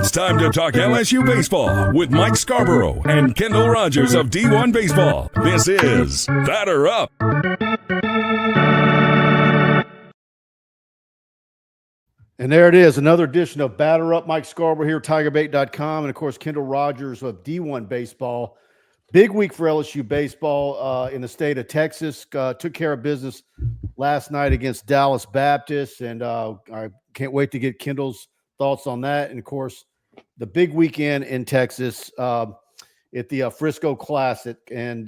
It's time to talk LSU baseball with Mike Scarborough and Kendall Rogers of D1 Baseball. This is Batter Up. And there it is, another edition of Batter Up. Mike Scarborough here, TigerBait.com, and of course, Kendall Rogers of D1 Baseball. Big week for LSU baseball in the state of Texas. Took care of business last night against Dallas Baptist, and I can't wait to get Kendall's thoughts on that. And of course, the big weekend in Texas at the Frisco Classic, and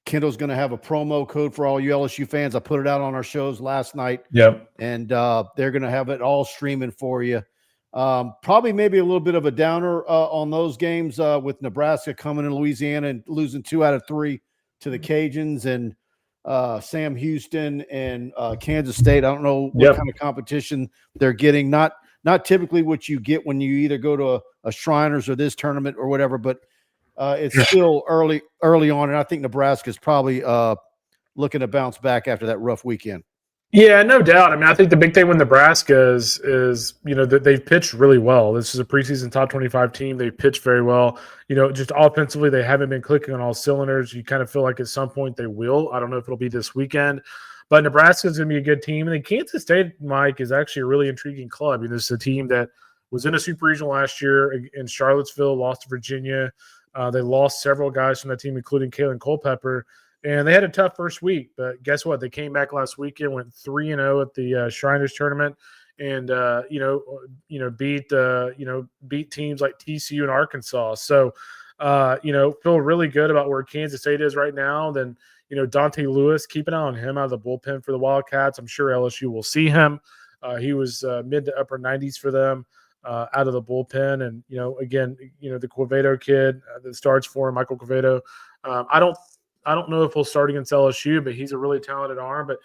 Kendall's going to have a promo code for all you LSU fans. I put it out on our shows last night. Yep. And they're going to have it all streaming for you. Probably maybe a little bit of a downer on those games with Nebraska coming in Louisiana and losing 2 out of 3 to the Cajuns, and Sam Houston and Kansas State. I don't know what kind of competition they're getting. Not typically what you get when you either go to a Shriners or this tournament or whatever, but it's still early on, and I think Nebraska is probably looking to bounce back after that rough weekend. Yeah, no doubt. I mean, I think the big thing with Nebraska is that they've pitched really well. This is a preseason top 25 team. They've pitched very well. Just offensively, they haven't been clicking on all cylinders. You kind of feel like at some point they will. I don't know if it'll be this weekend, but Nebraska is going to be a good team. And then Kansas State, Mike, is actually a really intriguing club. This is a team that was in a super regional last year in Charlottesville, lost to Virginia. They lost several guys from that team, including Kalen Culpepper. And they had a tough first week, but guess what? They came back last weekend, went 3-0 at the Shriners tournament, and beat teams like TCU and Arkansas. So feel really good about where Kansas State is right now. Then Dante Lewis, keep an eye on him out of the bullpen for the Wildcats. I'm sure LSU will see him. He was mid to upper 90s for them out of the bullpen, and the Quevedo kid that starts for him, Michael Quevedo. I don't know if he'll start against LSU, but he's a really talented arm. But,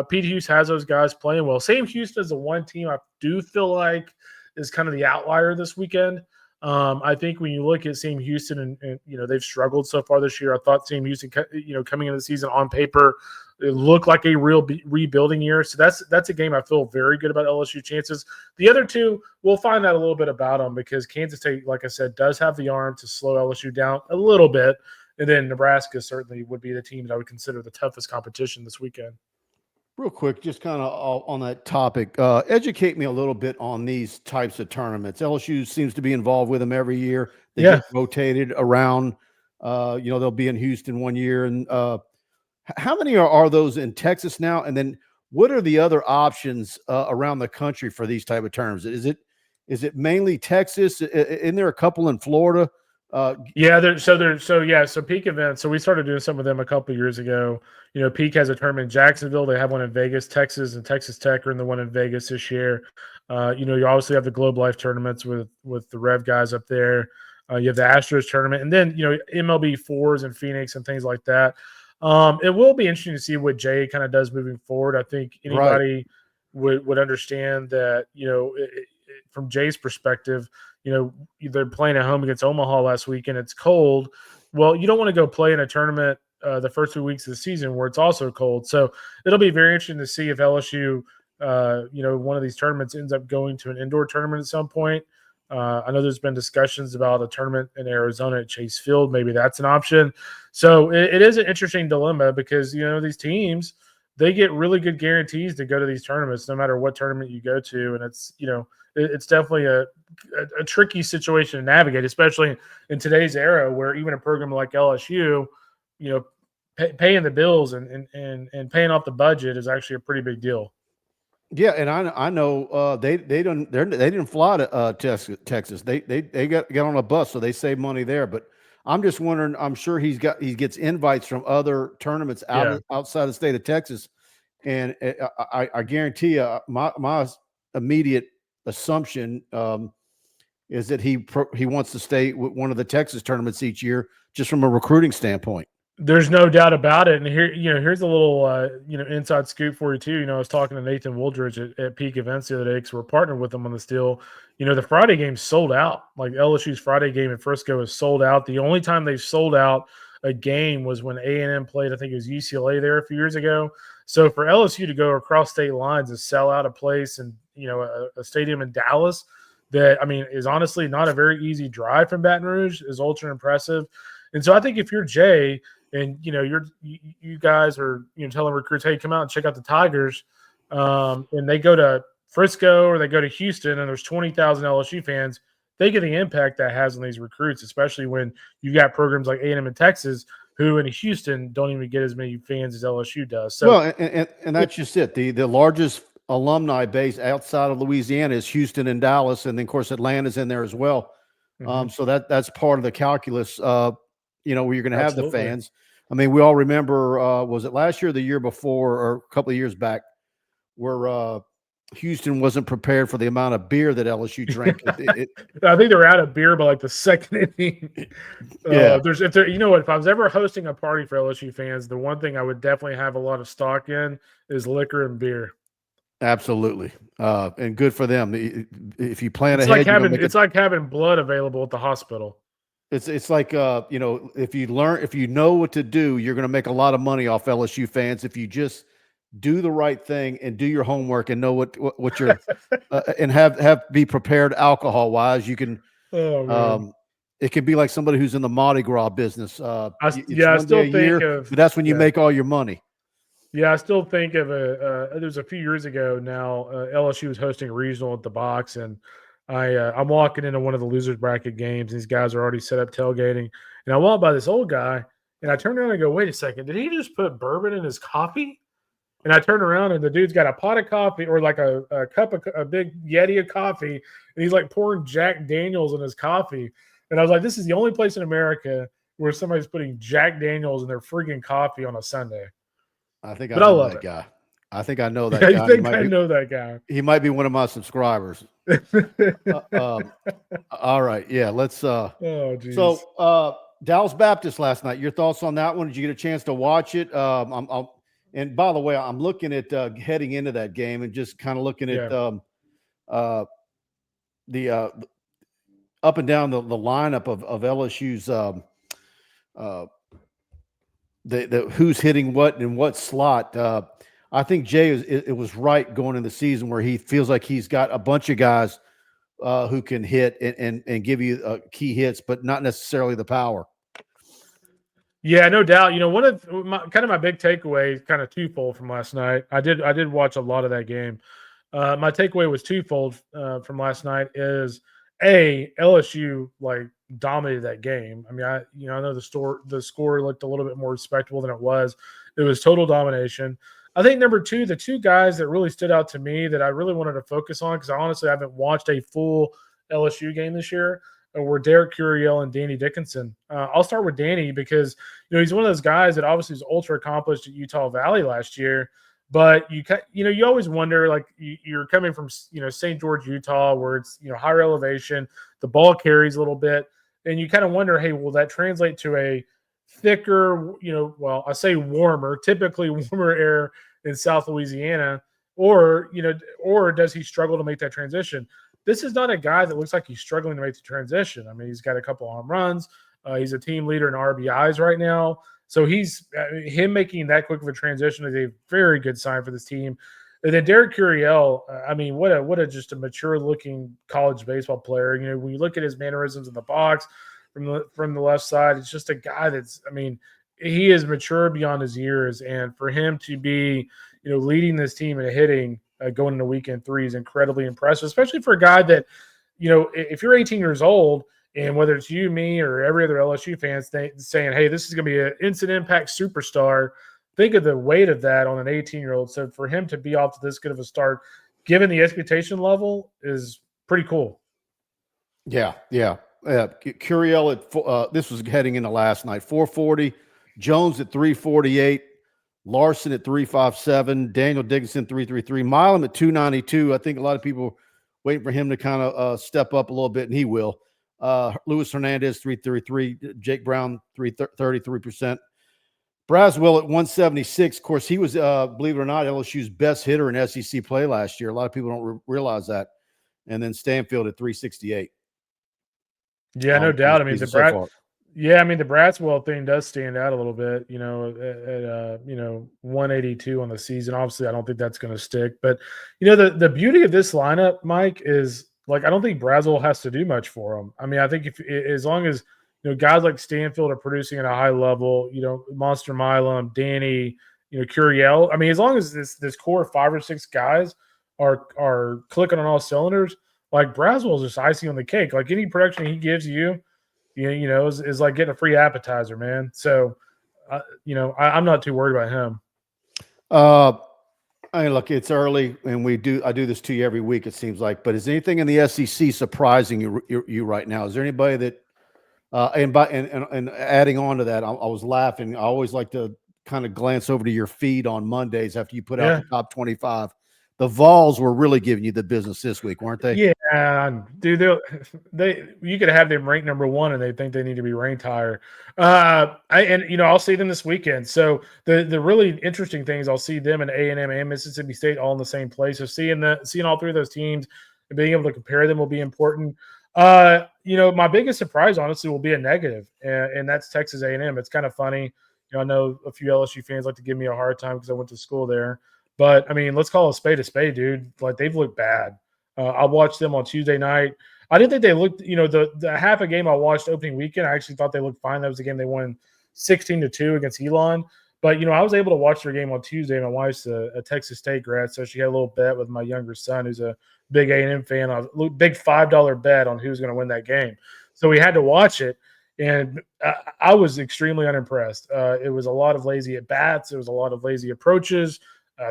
Pete Hughes has those guys playing well. Sam Houston is the one team I do feel like is kind of the outlier this weekend. I think when you look at Sam Houston and they've struggled so far this year, I thought Sam Houston, coming into the season on paper, it looked like a real rebuilding year. So that's a game I feel very good about LSU chances. The other two, we'll find out a little bit about them because Kansas State, like I said, does have the arm to slow LSU down a little bit. And then Nebraska certainly would be the team that I would consider the toughest competition this weekend. Real quick, just kind of on that topic, educate me a little bit on these types of tournaments. LSU seems to be involved with them every year. They get rotated around. They'll be in Houston one year. And how many are those in Texas now? And then what are the other options around the country for these type of tournaments? Is it mainly Texas? Isn't there a couple in Florida? So Peak events. So we started doing some of them a couple of years ago. Peak has a tournament in Jacksonville. They have one in Vegas, Texas, and Texas Tech are in the one in Vegas this year. You obviously have the Globe Life tournaments with the Rev guys up there. You have the Astros tournament, and then MLB fours in Phoenix and things like that. It will be interesting to see what Jay kind of does moving forward. I think anybody would understand that from Jay's perspective. They're playing at home against Omaha last week and it's cold. Well, you don't want to go play in a tournament the first 2 weeks of the season where it's also cold. So it'll be very interesting to see if LSU, one of these tournaments ends up going to an indoor tournament at some point. I know there's been discussions about a tournament in Arizona at Chase Field. Maybe that's an option. So it is an interesting dilemma because, these teams, they get really good guarantees to go to these tournaments no matter what tournament you go to. And it's definitely a tricky situation to navigate, especially in today's era where even a program like LSU, paying the bills and paying off the budget is actually a pretty big deal. Yeah, and I know they didn't fly to Texas. They got on a bus, so they save money there. But I'm just wondering. I'm sure he gets invites from other tournaments outside the state of Texas, and I guarantee you, my immediate assumption is that he wants to stay with one of the Texas tournaments each year, just from a recruiting standpoint. There's no doubt about it. And here's a little, inside scoop for you too. I was talking to Nathan Woldridge at Peak Events the other day because we're partnered with them on this deal. The Friday game sold out. Like LSU's Friday game in Frisco is sold out. The only time they've sold out a game was when A&M played, I think it was UCLA there a few years ago. So for LSU to go across state lines and sell out a place and, a stadium in Dallas, that, I mean, is honestly not a very easy drive from Baton Rouge, is ultra impressive. And so I think if you're Jay and, you guys are, telling recruits, hey, come out and check out the Tigers, and they go to Frisco or they go to Houston and there's 20,000 LSU fans, they get the impact that has on these recruits, especially when you got programs like A&M in Texas who in Houston don't even get as many fans as LSU does. So, well, and that's just it. The largest alumni base outside of Louisiana is Houston and Dallas, and then of course Atlanta's in there as well. So that's part of the calculus. Where you're going to have the fans. I mean, we all remember, was it last year or the year before, or a couple of years back, where Houston wasn't prepared for the amount of beer that LSU drank. I think they were out of beer by like the second inning. Yeah. If I was ever hosting a party for LSU fans, the one thing I would definitely have a lot of stock in is liquor and beer. Absolutely. And good for them. If you plan it's ahead, it's like having blood available at the hospital. It's like, if you know what to do, you're going to make a lot of money off LSU fans. If you just do the right thing and do your homework and know what you're and be prepared alcohol wise, you can. It can be like somebody who's in the Mardi Gras business. I still think but that's when you make all your money. Yeah, I still think of there's a few years ago now, LSU was hosting a regional at the box, and I'm walking into one of the losers bracket games. These guys are already set up tailgating, and I walk by this old guy, and I turn around and go, "Wait a second, did he just put bourbon in his coffee?" And I turn around, and the dude's got a pot of coffee, or like a cup of a big Yeti of coffee, and he's like pouring Jack Daniels in his coffee. And I was like, "This is the only place in America where somebody's putting Jack Daniels in their freaking coffee on a Sunday." I think I know that guy. I think I know that guy. I think I know that guy. He might be one of my subscribers. All right. Yeah. Let's. So, Dallas Baptist last night. Your thoughts on that one? Did you get a chance to watch it? And by the way, I'm looking at heading into that game and just kind of looking at the up and down the lineup of LSU's the who's hitting what in what slot. I think Jay it was right going in the season where he feels like he's got a bunch of guys who can hit and give you key hits, but not necessarily the power. Yeah, no doubt. One of my big takeaway, kind of twofold from last night. I did watch a lot of that game. My takeaway was twofold from last night. Is LSU dominated that game. I mean, I know the score looked a little bit more respectable than it was. It was total domination. I think number two, the two guys that really stood out to me that I really wanted to focus on, because I honestly haven't watched a full LSU game this year, were Derek Curiel and Danny Dickinson. I'll start with Danny because he's one of those guys that obviously was ultra accomplished at Utah Valley last year. But you always wonder, you're coming from St. George, Utah, where it's higher elevation, the ball carries a little bit, and you kind of wonder, hey, will that translate to a thicker, I say warmer, typically warmer air in South Louisiana, or does he struggle to make that transition? This is not a guy that looks like he's struggling to make the transition. I mean, he's got a couple home runs. He's a team leader in RBIs right now. So him making that quick of a transition is a very good sign for this team. And then Derek Curiel, I mean, what a just a mature looking college baseball player. When you look at his mannerisms in the box from the left side, it's just a guy he is mature beyond his years. And for him to be, leading this team in hitting going into weekend 3 is incredibly impressive, especially for a guy that, if you're 18 years old, and whether it's you, me, or every other LSU fan saying, hey, this is going to be an instant impact superstar, think of the weight of that on an 18-year-old. So for him to be off to this good of a start, given the expectation level, is pretty cool. Yeah. Curiel at this was heading into last night, 440, Jones at 348, Larson at 357, Daniel Dickinson 333, Milam at 292. I think a lot of people waiting for him to kind of step up a little bit, and he will. Luis Hernandez 333, Jake Brown 33%. Braswell at 176. Of course, he was, believe it or not, LSU's best hitter in SEC play last year. A lot of people don't realize that. And then Stanfield at 368. Yeah, no doubt. I mean, the Braswell thing does stand out a little bit, at 182 on the season. Obviously, I don't think that's going to stick. But, the beauty of this lineup, Mike, is like I don't think Brazel has to do much for them. I mean, I think if as long as guys like Stanfield are producing at a high level, Monster Milam, Danny, Curiel. I mean, as long as this core 5 or 6 guys are clicking on all cylinders, like Brazel is just icing on the cake. Like any production he gives you, is like getting a free appetizer, man. So, I'm not too worried about him. I mean, look, it's early, and I do this to you every week, it seems like. But is anything in the SEC surprising you right now? Is there anybody that, and adding on to that, I was laughing. I always like to kind of glance over to your feed on Mondays after you put out the top 25. The Vols were really giving you the business this week, weren't they? Yeah, dude. You could have them ranked number 1, and they think they need to be ranked higher. I'll see them this weekend. So the really interesting thing is I'll see them in A&M and Mississippi State all in the same place. So seeing all 3 of those teams and being able to compare them will be important. My biggest surprise, honestly, will be a negative, and that's Texas A&M. It's kind of funny. I know a few LSU fans like to give me a hard time because I went to school there. But, I mean, let's call a spade, dude. Like, they've looked bad. I watched them on Tuesday night. I didn't think they looked, the half a game I watched opening weekend, I actually thought they looked fine. That was a game they won 16-2 against Elon. But, I was able to watch their game on Tuesday. My wife's a Texas State grad, so she had a little bet with my younger son, who's a big A&M fan, a big $5 bet on who's going to win that game. So we had to watch it. And I was extremely unimpressed. It was a lot of lazy at-bats. It was a lot of lazy approaches.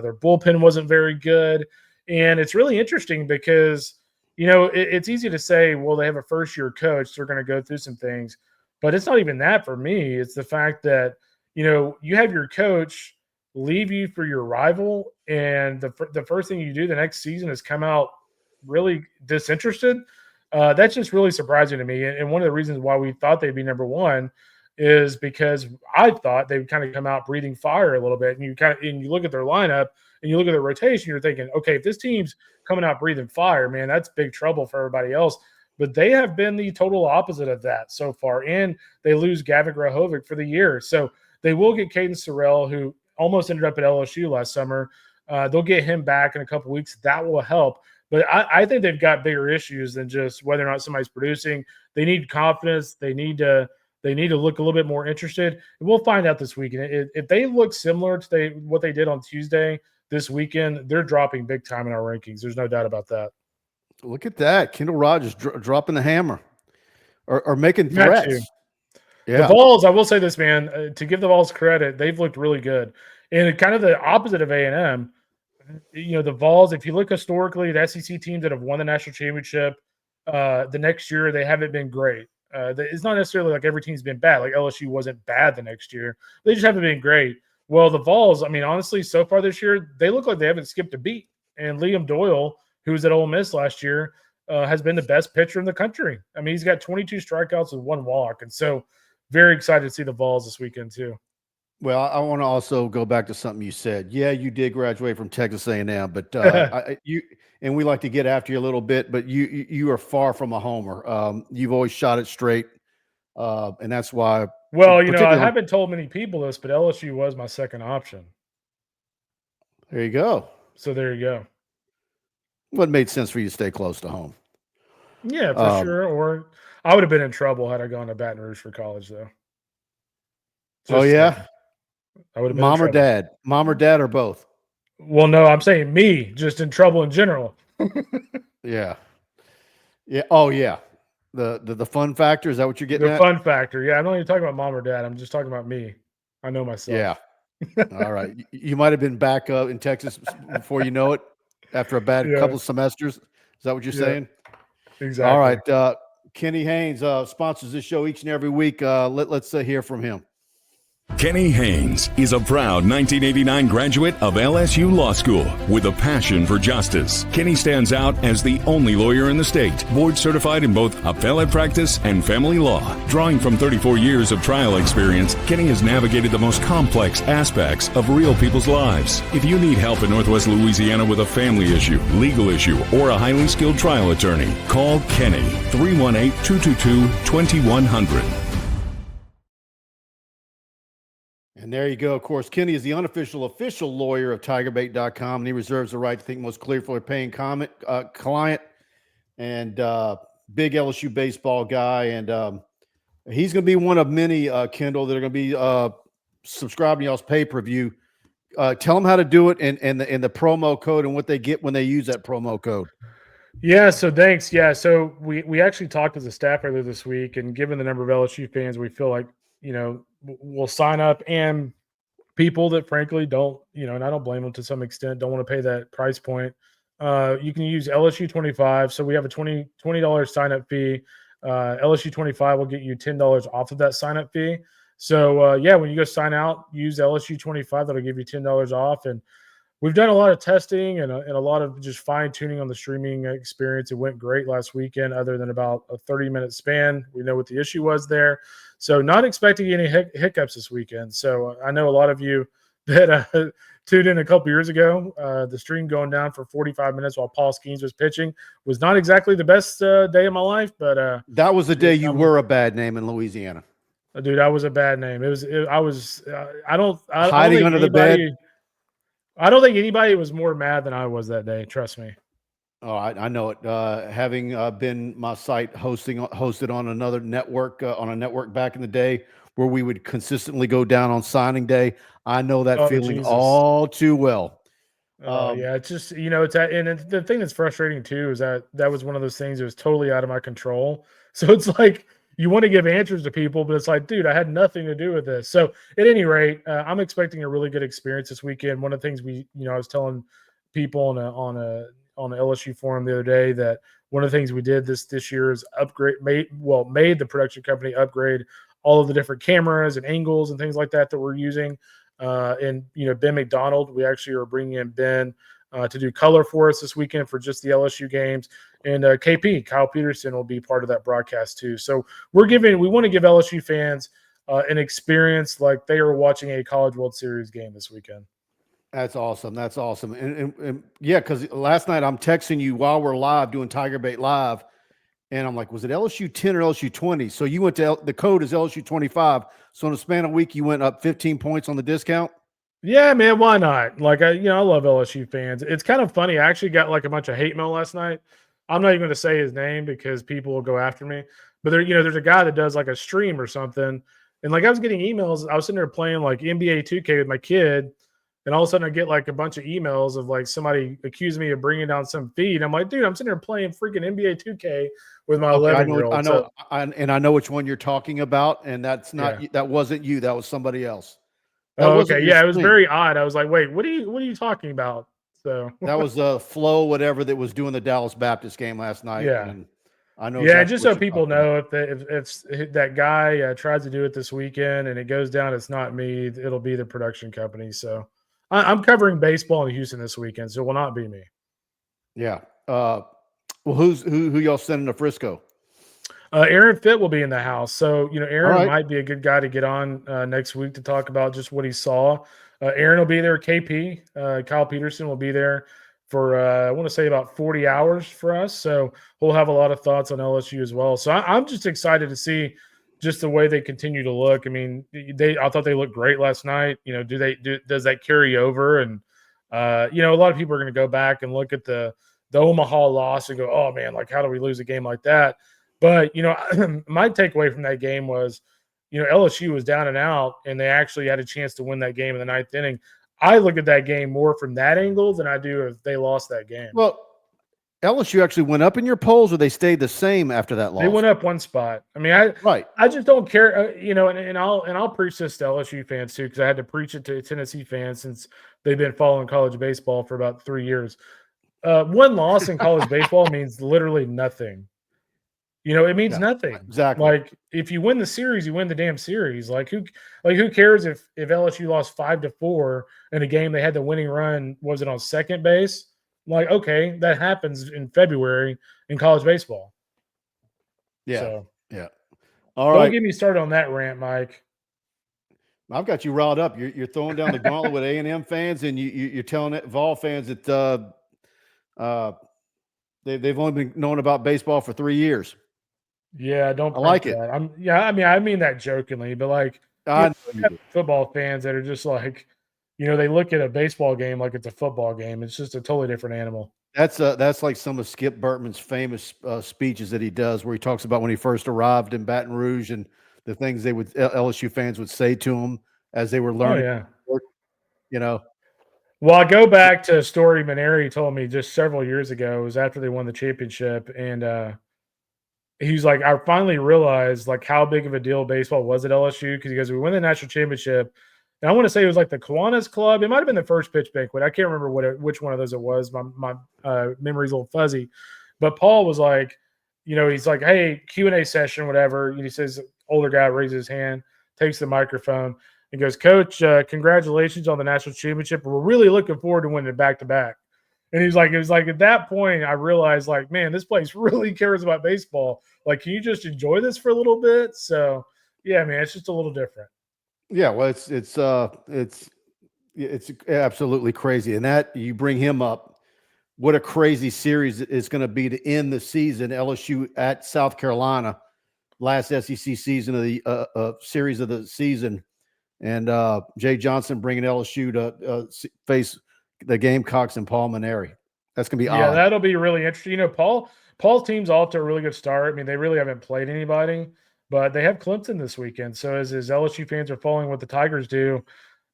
Their bullpen wasn't very good. And it's really interesting because, it's easy to say, well, they have a first-year coach, so they're going to go through some things. But it's not even that for me. It's the fact that, you have your coach leave you for your rival, and the first thing you do the next season is come out really disinterested. That's just really surprising to me. And one of the reasons why we thought they'd be number 1 is because I thought they would kind of come out breathing fire a little bit. And you look at their lineup and you look at their rotation, you're thinking, okay, if this team's coming out breathing fire, man, that's big trouble for everybody else. But they have been the total opposite of that so far. And they lose Gavin Grahovic for the year. So they will get Caden Sorrell, who almost ended up at LSU last summer. They'll get him back in a couple weeks. That will help. But I think they've got bigger issues than just whether or not somebody's producing. They need confidence. They need to look a little bit more interested. And we'll find out this weekend. If they look similar to what they did on Tuesday this weekend, they're dropping big time in our rankings. There's no doubt about that. Look at that. Kendall Rogers dropping the hammer or making threats. Yeah. The Vols, I will say this, man, to give the Vols credit, they've looked really good. And kind of the opposite of A&M, the Vols, if you look historically, the SEC teams that have won the national championship, the next year, they haven't been great. It's not necessarily like every team's been bad. Like LSU wasn't bad the next year. They just haven't been great. Well, the Vols, I mean, honestly, so far this year, they look like they haven't skipped a beat. And Liam Doyle, who was at Ole Miss last year, has been the best pitcher in the country. I mean, he's got 22 strikeouts and 1 walk. And so very excited to see the Vols this weekend too. Well, I want to also go back to something you said. Yeah, you did graduate from Texas A&M, but and we like to get after you a little bit, but you are far from a homer. You've always shot it straight, and that's why. Well, I haven't told many people this, but LSU was my second option. There you go. So there you go. Well, it made sense for you to stay close to home. Yeah, for sure. Or I would have been in trouble had I gone to Baton Rouge for college, though. Yeah. I would have been mom or dad or both. Well, no, I'm saying me, just in trouble in general. Yeah. Oh yeah. The fun factor, is that what you're getting at? The fun factor. Yeah, I'm not even talking about mom or dad. I'm just talking about me. I know myself. Yeah. All right. You might have been back in Texas before you know it, after a bad couple of semesters. Is that what you're saying? Exactly. All right. Kenny Haines sponsors this show each and every week. Let's hear from him. Kenny Haines is a proud 1989 graduate of LSU Law School with a passion for justice. Kenny stands out as the only lawyer in the state, board certified in both appellate practice and family law. Drawing from 34 years of trial experience, Kenny has navigated the most complex aspects of real people's lives. If you need help in Northwest Louisiana with a family issue, legal issue, or a highly skilled trial attorney, call Kenny 318-222-2100. And there you go. Of course, Kenny is the unofficial official lawyer of TigerBait.com, and he reserves the right to think most clear for a paying client. and big LSU baseball guy. And he's going to be one of many, Kendall, that are going to be subscribing to y'all's pay-per-view. Tell them how to do it and the promo code and what they get when they use that promo code. Yeah, so thanks. Yeah, so we actually talked as a staff earlier this week, and given the number of LSU fans, we feel like, we'll sign up, and people that frankly don't, and I don't blame them to some extent, don't want to pay that price point. You can use LSU 25. So we have a $20 sign up fee. LSU 25 will get you $10 off of that sign up fee. So when you go sign out, use LSU 25. That'll give you $10 off. And we've done a lot of testing and a lot of just fine tuning on the streaming experience. It went great last weekend, other than about a 30-minute span. We know what the issue was there. So not expecting any hiccups this weekend. So I know a lot of you that tuned in a couple years ago. The stream going down for 45 minutes while Paul Skeens was pitching was not exactly the best day of my life. But that was the day you were a bad name in Louisiana. Dude, I was a bad name. I don't hiding under the bed. I don't think anybody was more mad than I was that day. Trust me. Oh, I know it. Having been my site hosted on another network, on a network back in the day where we would consistently go down on signing day, I know that feeling all too well. Yeah, it's just, it's and the thing that's frustrating too is that was one of those things that was totally out of my control. So it's like, you want to give answers to people, but it's like, dude, I had nothing to do with this. So at any rate, I'm expecting a really good experience this weekend. One of the things I was telling people on a LSU forum the other day that one of the things we did this year is made the production company upgrade all of the different cameras and angles and things like that we're using. And Ben McDonald, we actually are bringing in Ben to do color for us this weekend for just the LSU games. And KP, Kyle Peterson, will be part of that broadcast too. So we want to give LSU fans an experience like they are watching a College World Series game this weekend. That's awesome. That's awesome. And yeah, because last night I'm texting you while we're live doing Tiger Bait Live, and I'm like, was it LSU 10 or LSU 20? So you went to the code is LSU 25. So in a span of a week, you went up 15 points on the discount. Yeah, man, why not? Like, I love LSU fans. It's kind of funny. I actually got like a bunch of hate mail last night. I'm not even going to say his name because people will go after me. But there's a guy that does like a stream or something. And like I was getting emails. I was sitting there playing like NBA 2K with my kid. And all of a sudden I get like a bunch of emails of like somebody accusing me of bringing down some feed. I'm like, dude, I'm sitting there playing freaking NBA 2K with my 11-year-old. I know. I know which one you're talking about. And that's not, that wasn't you. That was somebody else. Okay. Yeah, it was very odd. I was like, wait, what are you talking about? So that was Flo, whatever, that was doing the Dallas Baptist game last night. Yeah. And I know. Yeah, just so people know, if that guy tries to do it this weekend and it goes down, it's not me. It'll be the production company. So I'm covering baseball in Houston this weekend, so it will not be me. Yeah. Well, who y'all sending to Frisco? Aaron Fitt will be in the house. So, Aaron might be a good guy to get on next week to talk about just what he saw. Aaron will be there. KP, Kyle Peterson will be there for, I want to say about 40 hours for us. So we'll have a lot of thoughts on LSU as well. So I'm just excited to see just the way they continue to look. I mean, I thought they looked great last night. Does that carry over? And, a lot of people are going to go back and look at the Omaha loss and go, oh man, like how do we lose a game like that? But, my takeaway from that game was, LSU was down and out, and they actually had a chance to win that game in the ninth inning. I look at that game more from that angle than I do if they lost that game. Well, LSU actually went up in your polls, or they stayed the same after that loss? They went up one spot. I mean, I just don't care, and I'll preach this to LSU fans too, because I had to preach it to Tennessee fans since they've been following college baseball for about 3 years. One loss in college baseball means literally nothing. It means nothing. Exactly. Like if you win the series, you win the damn series. Like who cares if LSU lost 5-4 in a game they had the winning run? Was it on second base? Like, okay, that happens in February in college baseball. Yeah. So, yeah. All right. Don't get me started on that rant, Mike. I've got you riled up. You're throwing down the gauntlet with A&M fans, and you're telling Vol fans that they've only been knowing about baseball for 3 years. Yeah, don't. I like it. I mean that jokingly, but like football fans that are just like, they look at a baseball game like it's a football game. It's just a totally different animal. That's like some of Skip Burtman's famous speeches that he does, where he talks about when he first arrived in Baton Rouge and the things LSU fans would say to him as they were Oh learning. yeah. Well, I go back to a story Maneri told me just several years ago. It was after they won the championship, and he was like, I finally realized like how big of a deal baseball was at LSU, because he goes, we win the national championship. And I want to say it was like the Kiwanis Club. It might have been the first pitch banquet. I can't remember which one of those it was. My memory's a little fuzzy. But Paul was like, he's like, hey, Q&A session, whatever. And he says, older guy raises his hand, takes the microphone, and goes, Coach, congratulations on the national championship. We're really looking forward to winning it back-to-back. And he's like, it was like at that point, I realized, like, man, this place really cares about baseball. Like, can you just enjoy this for a little bit? So, yeah, man, it's just a little different. yeah, well, it's absolutely crazy. And that you bring him up, what a crazy series it's going to be to end the season. LSU at South Carolina, last SEC season of the series of the season, and Jay Johnson bringing LSU to face the Gamecocks and Paul Maneri. That's going to be odd. That'll be really interesting. Paul's team's off to a really good start. I mean, they really haven't played anybody, but they have Clemson this weekend. So as LSU fans are following what the Tigers do,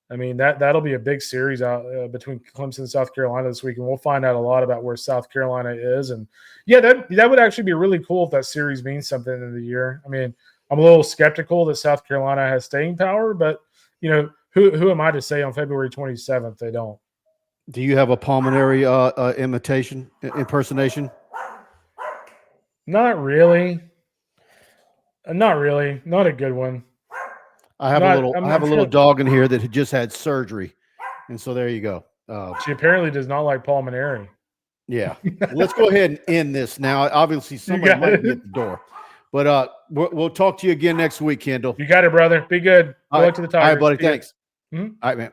I mean, that'll be a big series out between Clemson and South Carolina this week, and we'll find out a lot about where South Carolina is. And yeah, that would actually be really cool if that series means something in the year. I mean, I'm a little skeptical that South Carolina has staying power, but who am I to say on February 27th they don't? Do you have a Paul Maneri impersonation? Not really. Not really. Not a good one. I have a little dog in here that had just had surgery, and so there you go. She apparently does not like Paul Maneri. Yeah, let's go ahead and end this now. Obviously, somebody might be at the door, but we'll talk to you again next week, Kendall. You got it, brother. Be good. Good luck to the Tigers. All right, buddy. Thanks. All right, man.